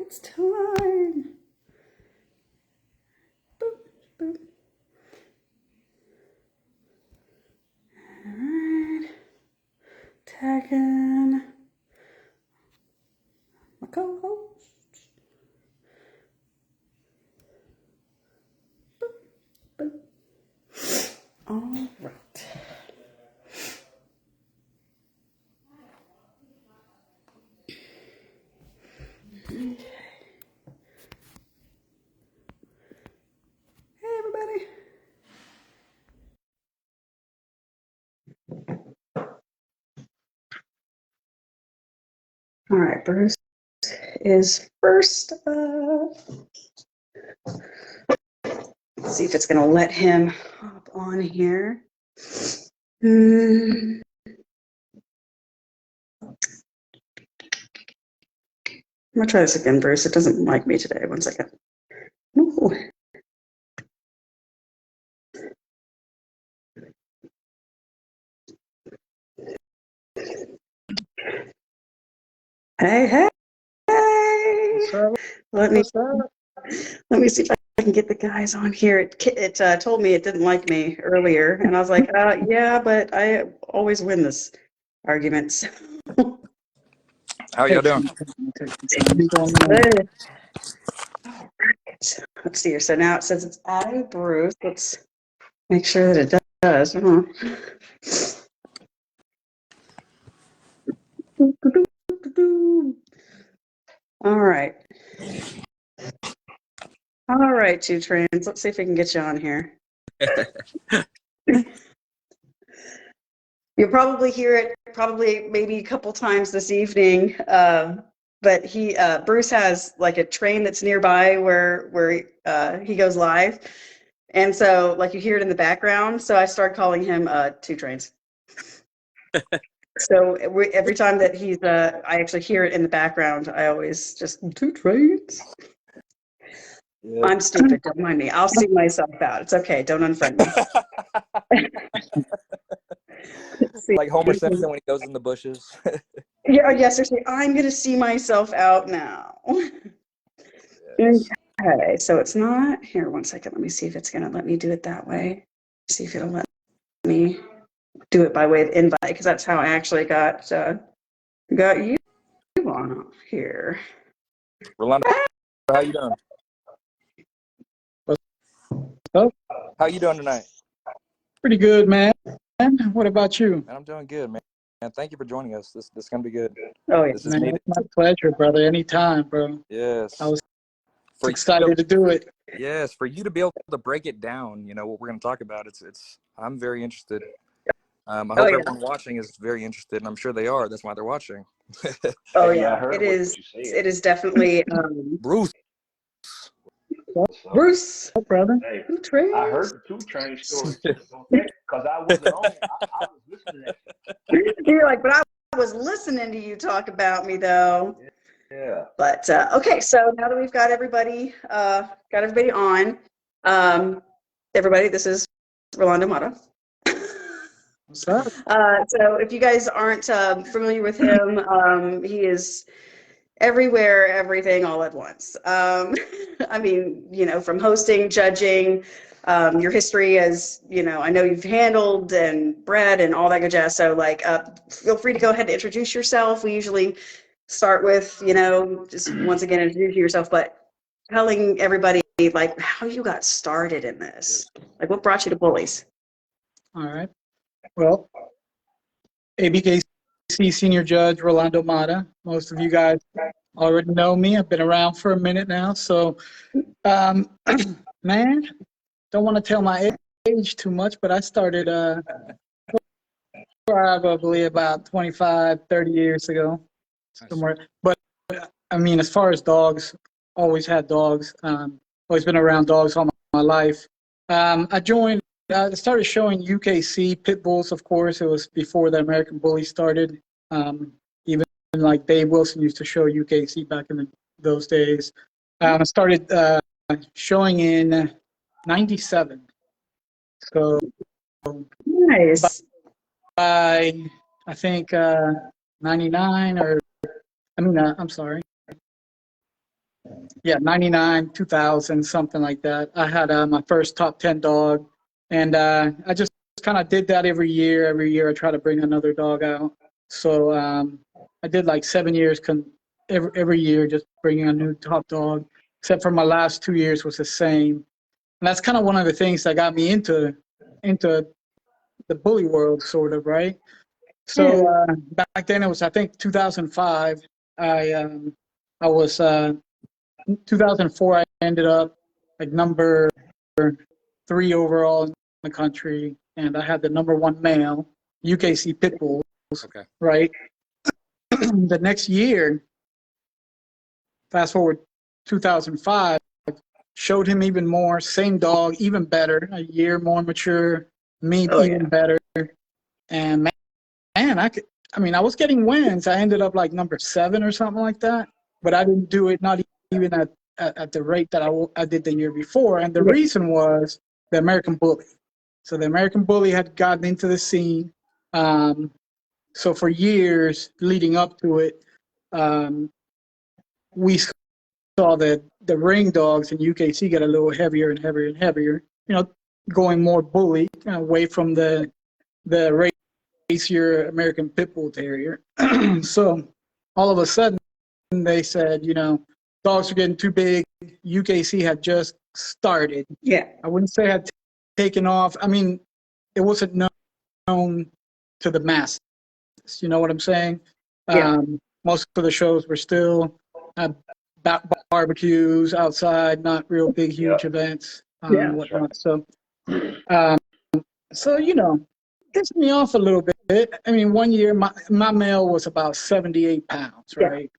It's time. Boop, boop. All right. Tagging my co-host. Boop, boop. All right. Okay. Hey, everybody. All right, Bruce is first up. Let's see if it's going to let him hop on here. I'm going to try this again, Bruce. It doesn't like me today. 1 second. Ooh. Hey, hey, hey. Let me see if I can get the guys on here. It told me it didn't like me earlier, and I was like, yeah, but I always win this argument. So. How y'all doing? All right. Let's see here. So now it says it's adding Bruce. Let's make sure that it does. All right. All right, two trains. Let's see if we can get you on here. You'll probably hear it maybe a couple times this evening. But Bruce has like a train that's nearby where he goes live. And so like you hear it in the background. So I started calling him Two Trains. So every time that I actually hear it in the background, I always just Two Trains. Yeah. I'm stupid. Don't mind me. I'll see myself out. It's okay. Don't unfriend me. Like Homer Simpson when he goes in the bushes. Yeah. Yes. Seriously, I'm gonna see myself out now. Yes. Okay. So it's not here. 1 second. Let me see if it's gonna let me do it that way. See if it'll let me do it by way of invite, because that's how I actually got you on here. Rolando, how you doing? Oh, how you doing tonight? Pretty good, man. What about you? Man, I'm doing good, man. And thank you for joining us. This is gonna be good. Oh yeah, this is man, it's my pleasure, brother. Anytime, bro. Yes. I was excited to do it. Yes, for you to be able to break it down, you know what we're gonna talk about. I'm very interested. I hope everyone watching is very interested, and I'm sure they are. That's why they're watching. Oh yeah, it is. It is definitely Bruce. Bruce, oh, brother. Hey, I heard the 2 Train story too, because I wasn't on it. I was listening to it. You're like, but I was listening to you talk about me though. Yeah. But okay, so now that we've got everybody on, everybody, this is Rolando Mata. What's up? So if you guys aren't familiar with him, he is everywhere, everything, all at once. I mean, you know, from hosting, judging, your history as, you know, I know you've handled and bred and all that good jazz. So like, feel free to go ahead and introduce yourself. We usually start with, you know, just once again, introduce yourself, but telling everybody like how you got started in this, like what brought you to Bullies. All right. Well, ABKC Senior Judge Rolando Mata. Most of you guys already know me. I've been around for a minute now. So, man, don't want to tell my age too much, but I started probably about 25, 30 years ago. Somewhere. But, I mean, as far as dogs, always had dogs. Always been around dogs all my life. I started showing UKC pit bulls, of course. It was before the American Bullies started. Even like Dave Wilson used to show UKC back in those days. I started showing in '97. So Nice. By I think 99 or I'm sorry. yeah, 99, 2000, something like that. I had my first top 10 dog, and I just kind of did that every year. Every year I try to bring another dog out. So I did like 7 years every year, just bringing a new top dog, except for my last 2 years was the same. And that's kind of one of the things that got me into the bully world, sort of, right? So back then it was, I think, 2005. I was 2004. I ended up like number 3 overall in the country, and I had the #1 male UKC pit bulls. Okay. Right. The next year, fast forward 2005, showed him even more. Same dog, even better. A year more mature, me even better. And man, I was getting wins. I ended up like #7 or something like that, but I didn't do it, not even at the rate that I did the year before. And the reason was the American Bully. So the American Bully had gotten into the scene. So for years leading up to it, we saw that the ring dogs in UKC get a little heavier and heavier and heavier, going more bully, away from the racier American Pit Bull Terrier. So all of a sudden they said, dogs are getting too big. UKC had just started. Yeah. I wouldn't say had taken off. I mean, it wasn't known to the masses. You know what I'm saying? Yeah. Most of the shows were still barbecues outside, not real big, huge events, whatnot. So, pissed me off a little bit. I mean, one year my male was about 78 pounds, right?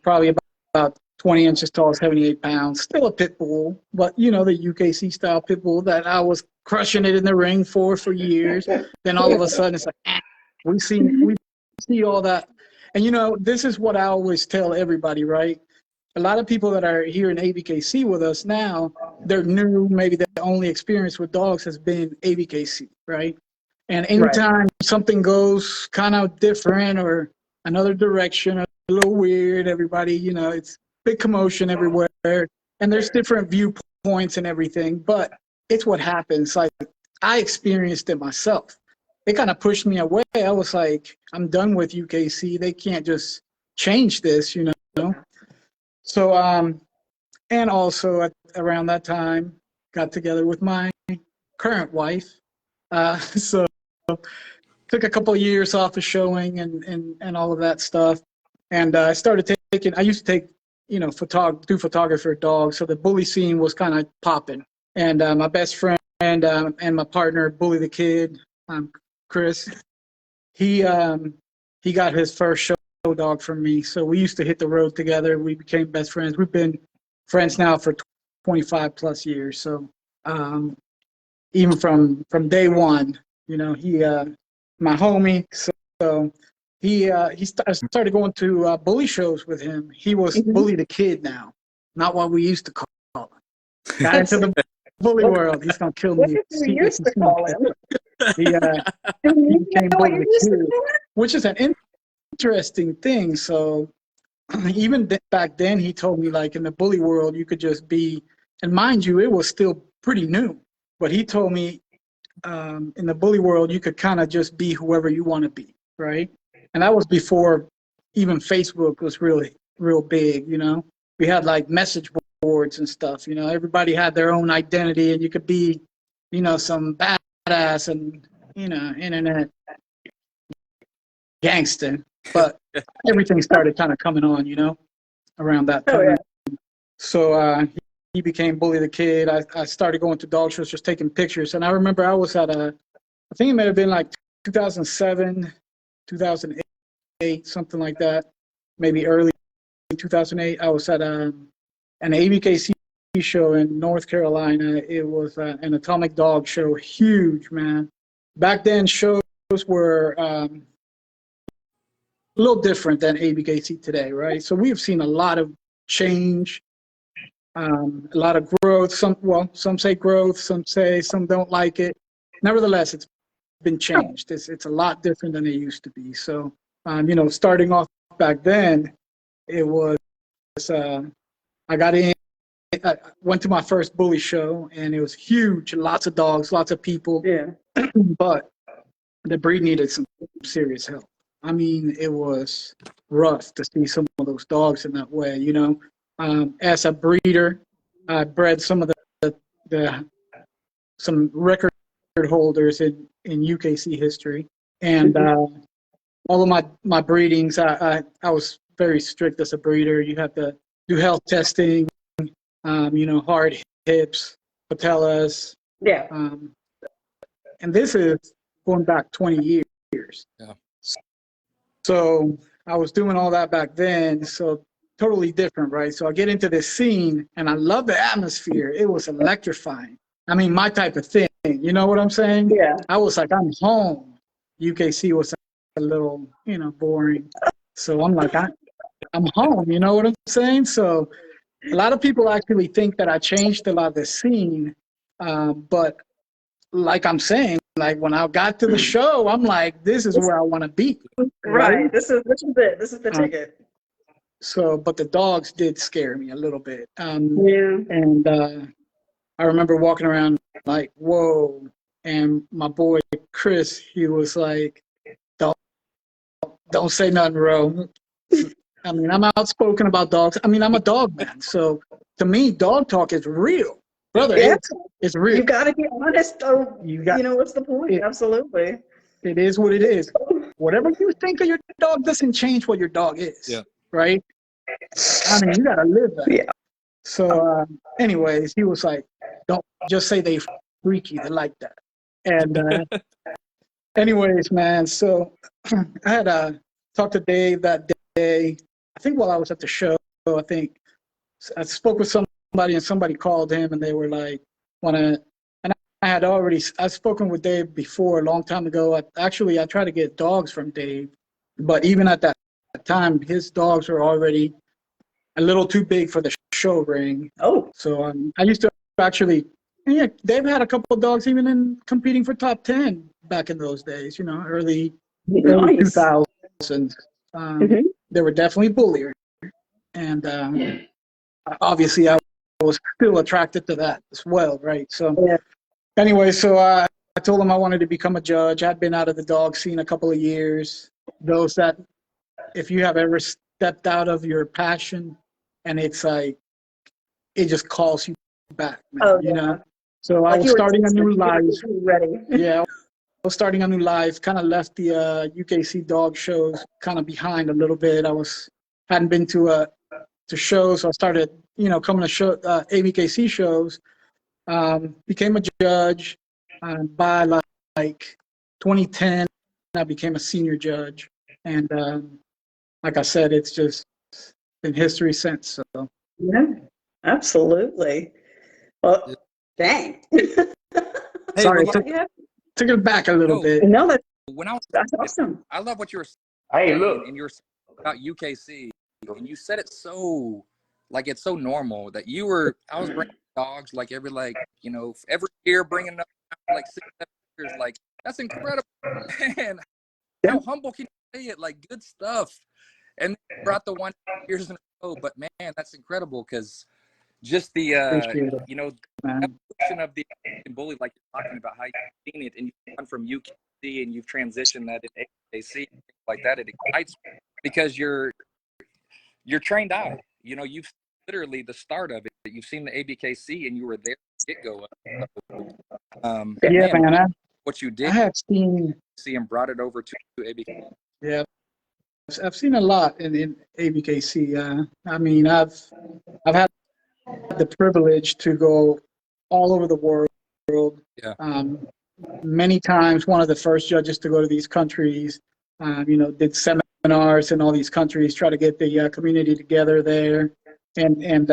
Probably about 20 inches tall, 78 pounds. Still a pit bull, but the UKC style pit bull that I was crushing it in the ring for years. Then all of a sudden it's like, we see all that. And this is what I always tell everybody, right? A lot of people that are here in ABKC with us now, they're new. Maybe their only experience with dogs has been ABKC, right? And anytime something goes kind of different or another direction, a little weird, everybody, it's big commotion everywhere. And there's different viewpoints and everything, but it's what happens. Like, I experienced it myself. It kind of pushed me away. I was like, I'm done with UKC. They can't just change this, So, and also around that time, got together with my current wife. So took a couple of years off the showing and all of that stuff. And I started I used to take, do photography for dogs. So the bully scene was kind of popping. And my best friend and my partner, Bully the Kid, Chris, he got his first show dog from me. So we used to hit the road together. We became best friends. We've been friends now for 25 plus years. So even from day one, he my homie. So he started going to bully shows with him. He was Bully the Kid now, not what we used to call him. Got into the bully world. He's gonna kill me. What did we used to call him? He became Bully the Kid, which is an interesting thing. So even back then, he told me, like, in the bully world, you could just be, and mind you, it was still pretty new. But he told me in the bully world, you could kind of just be whoever you want to be, right? And that was before even Facebook was really real big. We had like message boards and stuff. Everybody had their own identity, and you could be, some badass and internet gangster. But everything started kind of coming on, around that time. Oh, yeah. So he became Bully the Kid. I started going to dog shows, just taking pictures. And I remember I was at I think it may have been like 2007, 2008, something like that, maybe early 2008. I was at an ABKC show in North Carolina. It was an atomic dog show, huge, man. Back then, shows were a little different than ABKC today, right? So we've seen a lot of change, a lot of growth. Some say growth, some don't like it. Nevertheless, it's been changed. It's a lot different than it used to be. So, starting off back then, it was I got in. I went to my first bully show, and it was huge. Lots of dogs, lots of people. Yeah. But the breed needed some serious help. I mean, it was rough to see some of those dogs in that way. You know, as a breeder, I bred some of the some record holders in UKC history, and all of my breedings, I was very strict as a breeder. You have to do health testing, you know, hard hips, patellas, Yeah. and this is going back 20 years. Yeah. So I was doing all that back then, so totally different, right? So I get into this scene, and I love the atmosphere. It was electrifying. I mean, my type of thing. You know what I'm saying? Yeah. I was like, I'm home. UKC was a little, you know, boring. So I'm like, I'm home. You know what I'm saying? So a lot of people actually think that I changed a lot of the scene, but like I'm saying, like when I got to the show, I'm like, this is where I want to be. Right. This is it. This is the ticket. So, but the dogs did scare me a little bit. Yeah. And I remember walking around like, whoa. And my boy Chris, he was like, don't say nothing, bro. I mean, I'm outspoken about dogs. I mean, I'm a dog man. So to me, dog talk is real. Brother, Yeah. it's real. You got to be honest. Oh, you know, what's the point? Absolutely. It is what it is. Whatever you think of your dog doesn't change what your dog is. Yeah. Right? I mean, you got to live that. Yeah. So, anyways, he was like, don't just say they freaky. They like that. And anyways, man, so I had talked to Dave that day. I think while I was at the show, I think I spoke with somebody, and somebody called him, and they were like, and I'd spoken with Dave before a long time ago. I tried to get dogs from Dave, but even at that time, his dogs were already a little too big for the show ring. Oh. So I used to actually, yeah, Dave had a couple of dogs even in competing for top 10 back in those days, you know, early Nice. 2000s. They were definitely bullier. And obviously I was still attracted to that as well, right? So anyway, so I told him I wanted to become a judge. I'd been out of the dog scene a couple of years. Those that, if you have ever stepped out of your passion and it's like, it just calls you back, man, you know? So like I was starting a new life. Ready. Yeah, I was starting a new life, kind of left the UKC dog shows kind of behind a little bit. Hadn't been to shows, so I started, you know, coming to ABKC shows. Became a judge. By like 2010, I became a senior judge. And like I said, it's just been history since. So. Yeah, absolutely. Well, dang. Hey, sorry, Rolando, took it back a little bit. No, that's awesome. I love what you were Hey, saying, look. and you were saying about UKC, and you said it so, like, it's so normal that I was bringing dogs like every year, bringing up like 6, 7 years. Like, that's incredible. Man, how humble can you say it? Like, good stuff. And brought the 1 years in a row, but man, that's incredible because just the you know, evolution of the American Bully, like you're talking about how you've seen it, and you've gone from UKC and you've transitioned that in AKC, like that, it excites me because you're trained out. You know, you've literally the start of it. You've seen the ABKC and you were there get go. Yeah, man. What you did, I have seen and brought it over to ABKC. Yeah, I've seen a lot in ABKC. I mean, I've had the privilege to go all over the world. Yeah. Many times, one of the first judges to go to these countries. You know, did seminars in all these countries, try to get the community together there, and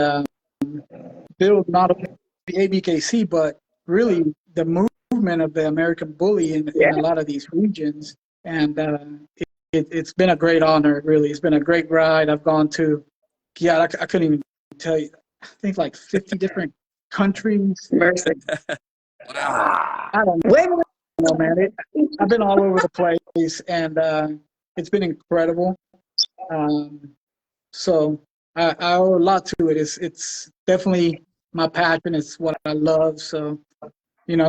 build not only the ABKC but really the movement of the American Bully in a lot of these regions. And it's been a great honor, really. It's been a great ride. I've gone to, I couldn't even tell you, I think like 50 different countries. Mercy. Wow. I don't know, man. I've been all over the place, and it's been incredible. So I owe a lot to it. It's definitely my passion. It's what I love. So,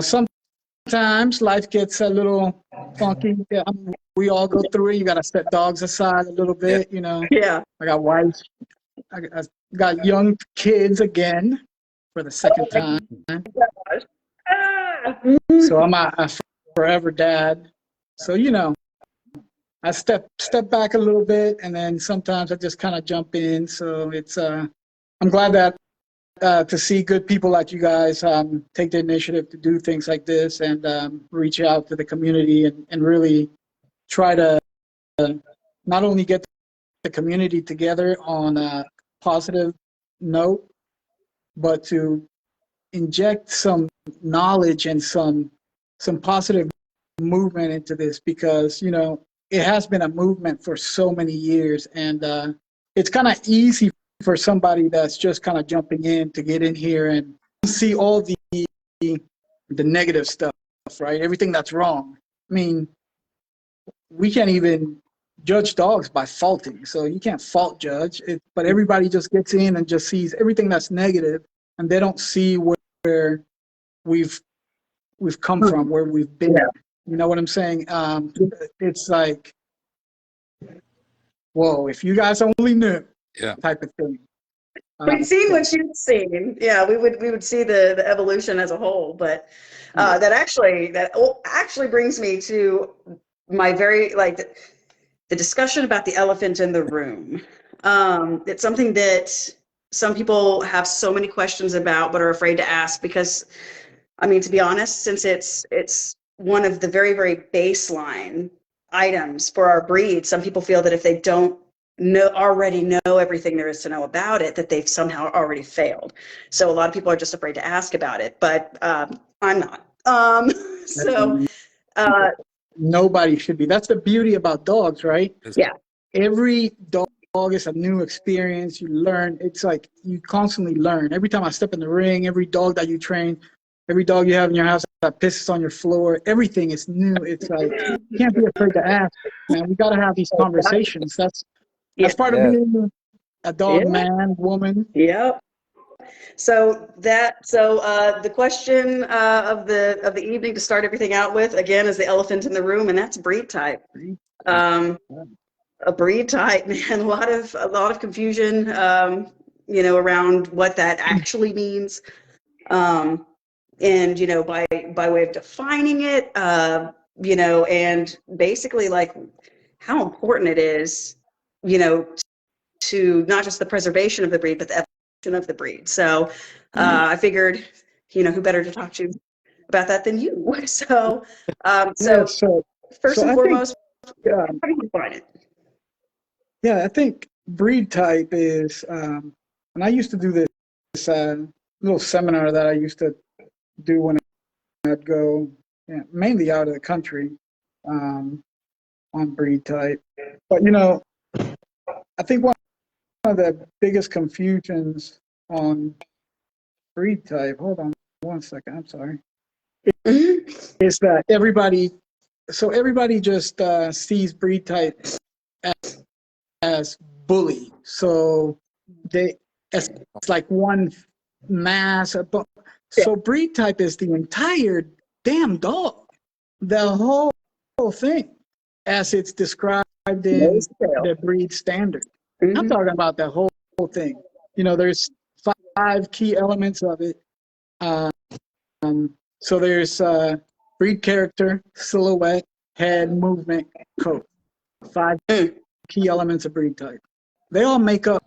sometimes life gets a little funky. Yeah, we all go through it. You got to set dogs aside a little Yeah. bit. Yeah. I got wives. I got young kids again for the second time. Ah. So I'm a forever dad. So, I step back a little bit, and then sometimes I just kind of jump in. So I'm glad that to see good people like you guys take the initiative to do things like this and reach out to the community and really try to not only get the community together on a positive note, but to inject some knowledge and some positive movement into this, because it has been a movement for so many years, and it's kind of easy for somebody that's just kind of jumping in to get in here and see all the negative stuff, right? Everything that's wrong. I mean, we can't even judge dogs by faulting, so you can't fault judge it, but everybody just gets in and just sees everything that's negative, and they don't see where we've come from, where we've been. Yeah. You know what I'm saying? It's like, whoa, if you guys only knew, Yeah. type of thing. We've seen what you've seen. Yeah, we would see the evolution as a whole, but that actually brings me to my very the discussion about the elephant in the room. It's something that some people have so many questions about, but are afraid to ask because, I mean, to be honest, since it's one of the very, very baseline items for our breed, some people feel that if they don't already know everything there is to know about it, that they've somehow already failed. So a lot of people are just afraid to ask about it, but I'm not. So Nobody should be. That's the beauty about dogs, right? yeah. Every dog is a new experience. You learn. It's like you constantly learn. Every time I step in the ring, every dog that you train, every dog you have in your house that pisses on your floor, everything is new. It's like you can't be afraid to ask, man. We got to have these conversations. That's part of Yeah. being a dog, Yeah. man, woman. Yep. So the question of the evening to start everything out with again is the elephant in the room, and that's breed type. A breed type, man. A lot of confusion, around what that actually means, and by way of defining it, and basically like how important it is, to not just the preservation of the breed, but the evolution of the breed. So I figured, who better to talk to about that than you? So, Yeah, first and I foremost, think, how do you define it? yeah, I think breed type is, and I used to do this little seminar that I used to do when I'd go, mainly out of the country, on breed type. But I think one of the biggest confusions on breed type. Hold on one second. I'm sorry. Is that everybody just sees breed type as bully. So it's like one mass. So breed type is the entire damn dog, the whole thing, as it's described in the breed standard. I'm talking about the whole thing. There's 5 key elements of it. So there's breed character, silhouette, head, movement, coat. 5 key elements of breed type. They all make up.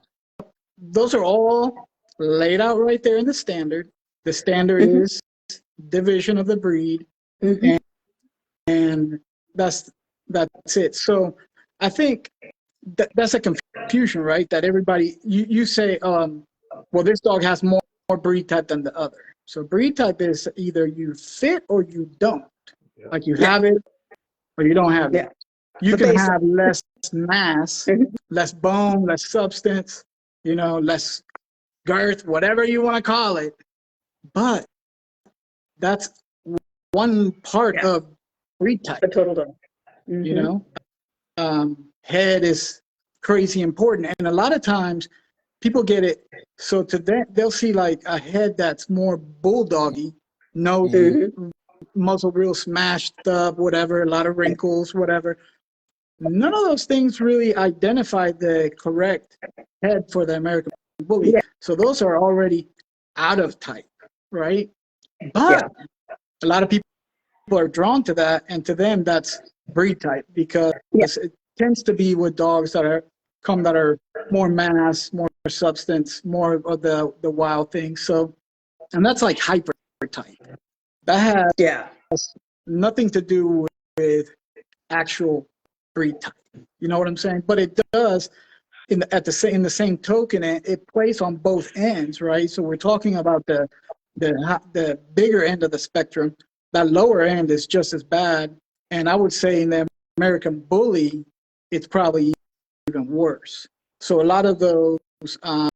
Those are all laid out right there in the standard. The standard is division of the breed, and that's it. So I think that's a confusion, right? That everybody you say, well, this dog has more breed type than the other. So breed type is either you fit or you don't. Like you have it or you don't have it. You can have less mass, less bone, less substance, less girth, whatever you want to call it. But that's one part of breed type. The total dog. Head is crazy important. And a lot of times people get it. So to them, they'll see like a head that's more bulldoggy, no Mhm. muzzle real smashed up, whatever, a lot of wrinkles, whatever. None of those things really identify the correct head for the American Bully. Yeah. So those are already out of type, right? Yeah. But a lot of people are drawn to that, and to them, that's breed type because Yeah. it tends to be with dogs that are more mass, more substance, more of the wild thing. So, and that's like hyper type. That has Yeah. nothing to do with actual breed type. You know what I'm saying? But it does in the same token, it plays on both ends, right? So we're talking about the bigger end of the spectrum. That lower end is just as bad, and I would say in the American Bully, it's probably even worse. So a lot of those